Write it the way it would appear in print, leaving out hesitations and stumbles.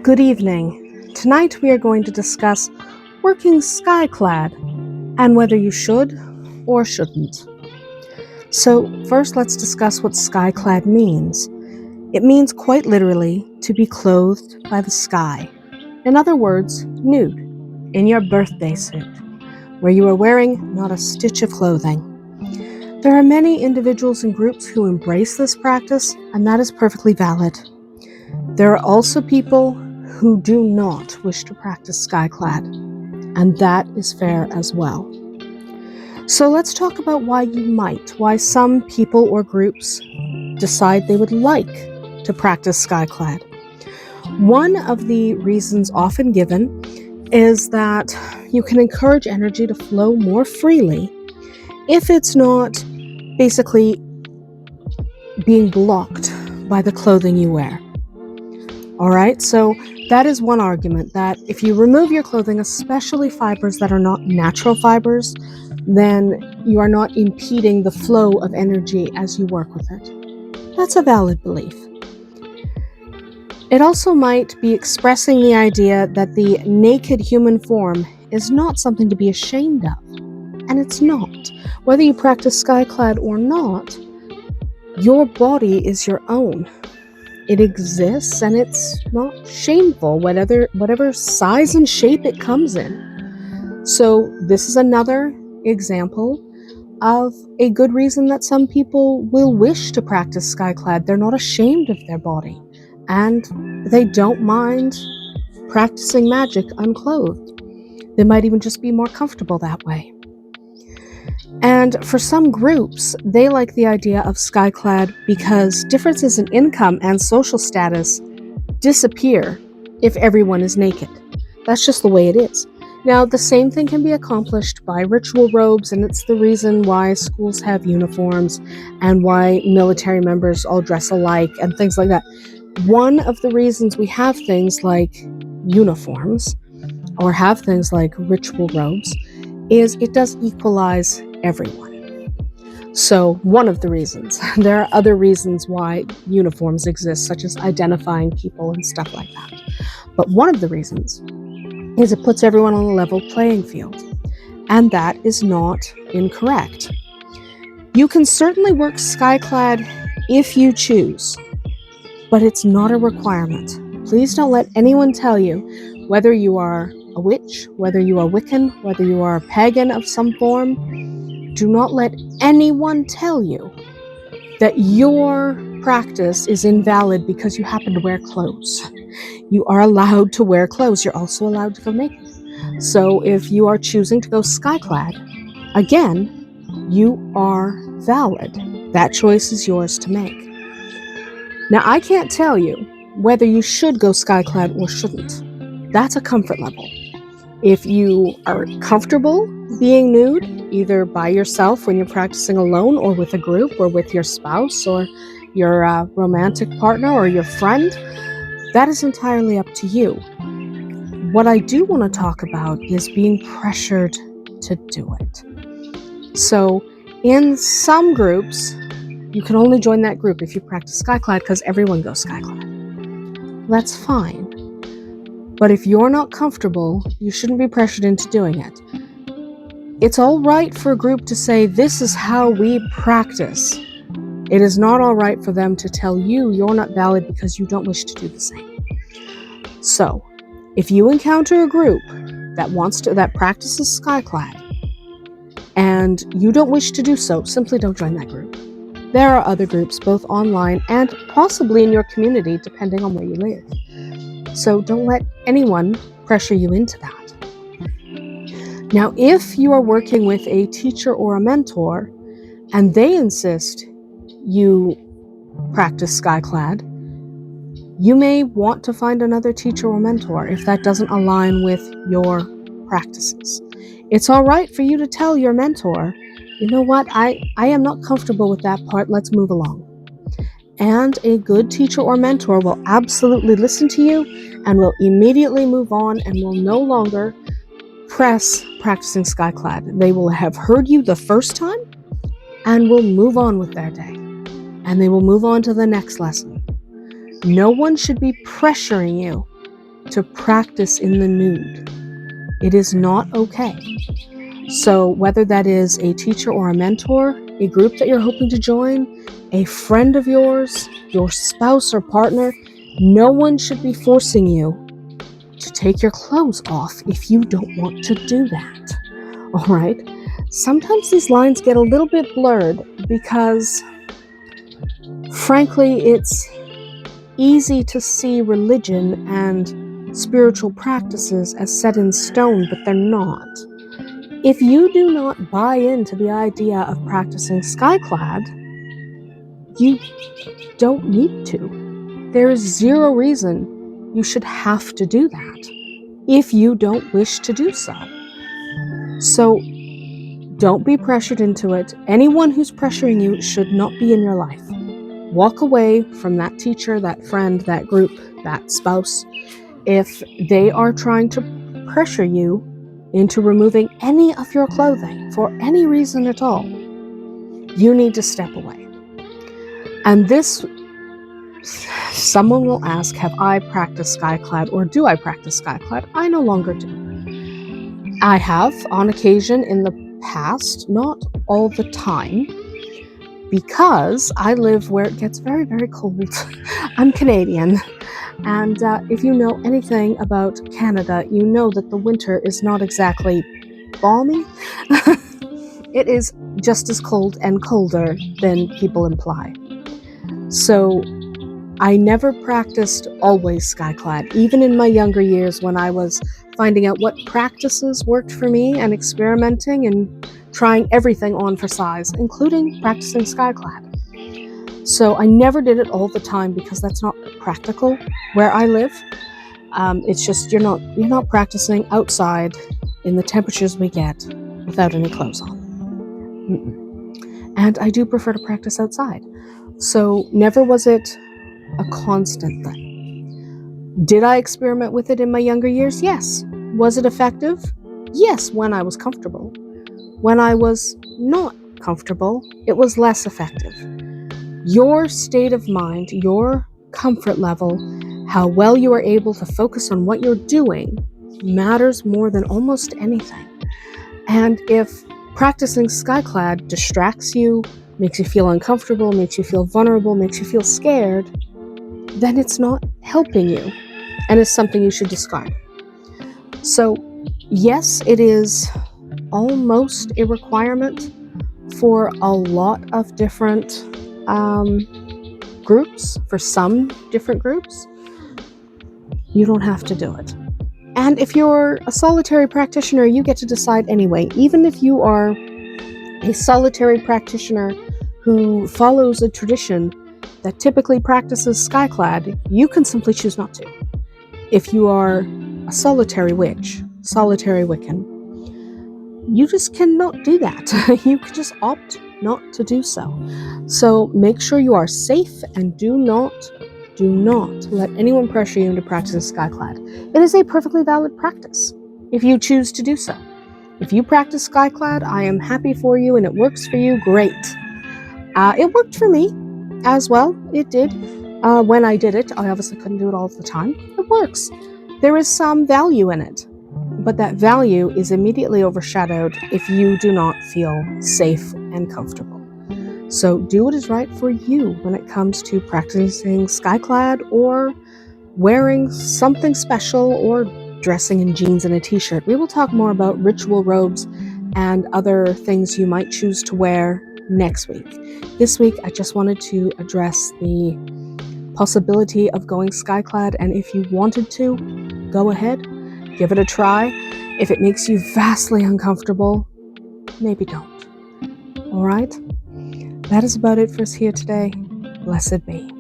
Good evening. Tonight we are going to discuss working Skyclad and whether you should or shouldn't. So first let's discuss what Skyclad means. It means quite literally to be clothed by the sky. In other words, nude, in your birthday suit, where you are wearing not a stitch of clothing. There are many individuals and groups who embrace this practice, and that is perfectly valid. There are also people who do not wish to practice Skyclad, and that is fair as well. So let's talk about why some people or groups decide they would like to practice Skyclad. One of the reasons often given is that you can encourage energy to flow more freely if it's not basically being blocked by the clothing you wear. Alright, so that is one argument, that if you remove your clothing, especially fibers that are not natural fibers, then you are not impeding the flow of energy as you work with it. That's a valid belief. It also might be expressing the idea that the naked human form is not something to be ashamed of. And it's not. Whether you practice Skyclad or not, your body is your own. It exists and it's not shameful, whatever size and shape it comes in. So this is another example of a good reason that some people will wish to practice Skyclad. They're not ashamed of their body and they don't mind practicing magic unclothed. They might even just be more comfortable that way. And for some groups, they like the idea of Skyclad because differences in income and social status disappear if everyone is naked. That's just the way it is. Now, the same thing can be accomplished by ritual robes, and it's the reason why schools have uniforms and why military members all dress alike and things like that. One of the reasons we have things like uniforms or have things like ritual robes is it does equalize everyone. So one of the reasons. There are other reasons why uniforms exist, such as identifying people and stuff like that. But one of the reasons is it puts everyone on a level playing field. And that is not incorrect. You can certainly work Skyclad if you choose, but it's not a requirement. Please don't let anyone tell you, whether you are a witch, whether you are Wiccan, whether you are a pagan of some form, do not let anyone tell you that your practice is invalid because you happen to wear clothes. You are allowed to wear clothes. You're also allowed to go naked. So if you are choosing to go Skyclad, again, you are valid. That choice is yours to make. Now, I can't tell you whether you should go Skyclad or shouldn't. That's a comfort level. If you are comfortable being nude, either by yourself when you're practicing alone or with a group or with your spouse or your romantic partner or your friend, that is entirely up to you. What I do want to talk about is being pressured to do it. So in some groups, you can only join that group if you practice Skyclad because everyone goes Skyclad. That's fine. But if you're not comfortable, you shouldn't be pressured into doing it. It's all right for a group to say, this is how we practice. It is not all right for them to tell you you're not valid because you don't wish to do the same. So, if you encounter a group that practices Skyclad, and you don't wish to do so, simply don't join that group. There are other groups, both online and possibly in your community, depending on where you live. So don't let anyone pressure you into that. Now, if you are working with a teacher or a mentor, and they insist you practice Skyclad, you may want to find another teacher or mentor if that doesn't align with your practices. It's all right for you to tell your mentor, you know what, I am not comfortable with that part, let's move along. And a good teacher or mentor will absolutely listen to you and will immediately move on and will no longer press practicing Skyclad. They will have heard you the first time and will move on with their day. And they will move on to the next lesson. No one should be pressuring you to practice in the nude. It is not okay. So whether that is a teacher or a mentor, a group that you're hoping to join, a friend of yours, your spouse or partner, no one should be forcing you to take your clothes off if you don't want to do that. All right? Sometimes these lines get a little bit blurred because, frankly, it's easy to see religion and spiritual practices as set in stone, but they're not. If you do not buy into the idea of practicing Skyclad, you don't need to. There is zero reason you should have to do that if you don't wish to do so. So don't be pressured into it. Anyone who's pressuring you should not be in your life. Walk away from that teacher, that friend, that group, that spouse. If they are trying to pressure you into removing any of your clothing for any reason at all, you need to step away. And this, someone will ask, have I practiced Skyclad or do I practice Skyclad? I no longer do. I have on occasion in the past, not all the time, because I live where it gets very, very cold. I'm Canadian. And if you know anything about Canada, you know that the winter is not exactly balmy. It is just as cold and colder than people imply. So I never practiced always Skyclad, even in my younger years when I was finding out what practices worked for me and experimenting and trying everything on for size, including practicing Skyclad. So I never did it all the time because that's not practical where I live. It's just you're not practicing outside in the temperatures we get without any clothes on. And I do prefer to practice outside. So never was it a constant thing. Did I experiment with it in my younger years? Yes. Was it effective? Yes, when I was comfortable. When I was not comfortable, it was less effective. Your state of mind, your comfort level, how well you are able to focus on what you're doing matters more than almost anything. And if practicing Skyclad distracts you, makes you feel uncomfortable, makes you feel vulnerable, makes you feel scared, then it's not helping you and it's something you should discard. So yes, it is almost a requirement for a lot of different groups, for some different groups. You don't have to do it. And if you're a solitary practitioner, you get to decide anyway. Even if you are a solitary practitioner who follows a tradition that typically practices Skyclad, you can simply choose not to. If you are a solitary witch, solitary Wiccan, you just cannot do that. You can just opt not to do so. So make sure you are safe and do not let anyone pressure you into practicing Skyclad. It is a perfectly valid practice if you choose to do so. If you practice Skyclad, I am happy for you and it works for you, great. It worked for me as well. It did. When I did it, I obviously couldn't do it all the time. It works. There is some value in it, but that value is immediately overshadowed if you do not feel safe and comfortable. So do what is right for you when it comes to practicing Skyclad or wearing something special or dressing in jeans and a t-shirt. We will talk more about ritual robes and other things you might choose to wear next week. This week, I just wanted to address the possibility of going Skyclad, and if you wanted to, go ahead, give it a try. If it makes you vastly uncomfortable, maybe don't. All right? That is about it for us here today. Blessed be.